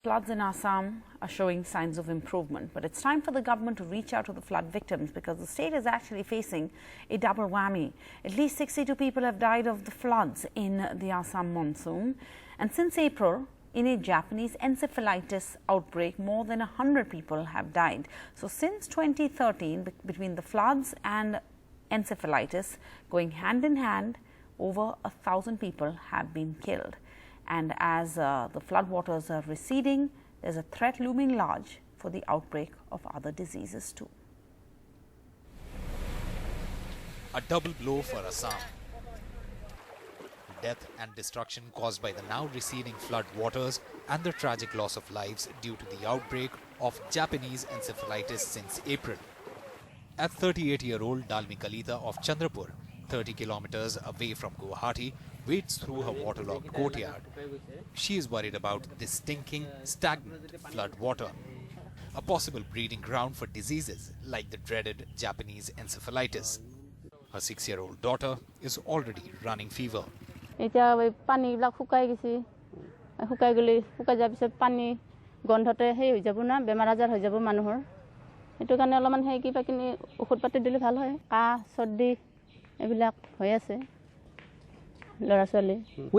Floods in Assam are showing signs of improvement, but it's time for the government to reach out to the flood victims because the state is actually facing a double whammy. At least 62 people have died of the floods in the Assam monsoon, and since April, in a Japanese encephalitis outbreak, more than 100 people have died. So since 2013, between the floods and encephalitis going hand in hand, over 1,000 people have been killed. And as the floodwaters are receding, there's a threat looming large for the outbreak of other diseases too. A double blow for Assam. Death and destruction caused by the now receding flood waters and the tragic loss of lives due to the outbreak of Japanese encephalitis since April. At 38-year-old Dalimi Kalita of Chandrapur, 30 kilometers away from Guwahati, wades through her waterlogged courtyard. She is worried about this stinking, stagnant flood water, a possible breeding ground for diseases like the dreaded Japanese encephalitis. Her 6-year-old daughter is already running fever. With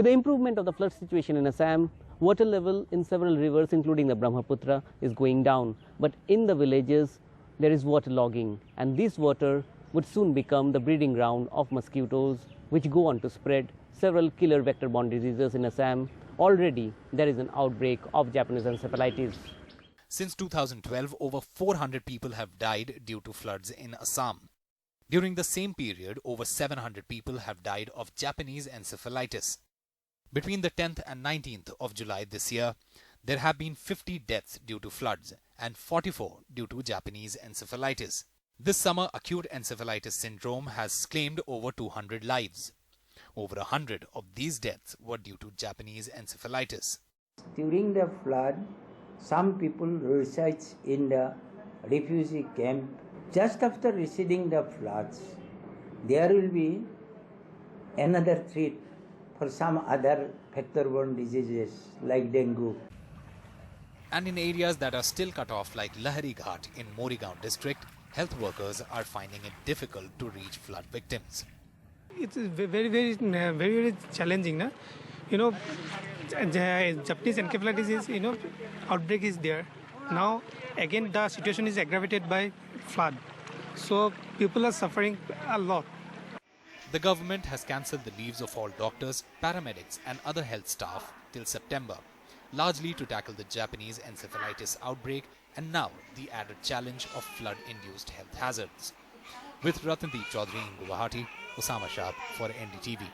the improvement of the flood situation in Assam, water level in several rivers, including the Brahmaputra, is going down. But in the villages, there is waterlogging, and this water would soon become the breeding ground of mosquitoes, which go on to spread several killer vector-borne diseases in Assam. Already, there is an outbreak of Japanese encephalitis. Since 2012, over 400 people have died due to floods in Assam. During the same period, over 700 people have died of Japanese encephalitis. Between the 10th and 19th of July this year, there have been 50 deaths due to floods and 44 due to Japanese encephalitis. This summer, acute encephalitis syndrome has claimed over 200 lives. Over 100 of these deaths were due to Japanese encephalitis. During the flood, some people reside in the refugee camp. Just after receding the floods, there will be another threat for some other vector-borne diseases like dengue. And in areas that are still cut off like Lahari Ghat in Morigaon district, health workers are finding it difficult to reach flood victims. It's very challenging. Na? Japanese encephalitis is, outbreak is there. Now, again, the situation is aggravated by flood. So, people are suffering a lot. The government has cancelled the leaves of all doctors, paramedics and other health staff till September, largely to tackle the Japanese encephalitis outbreak and now the added challenge of flood-induced health hazards. With Ratandeep Chaudhary in Guwahati, Osama Shah for NDTV.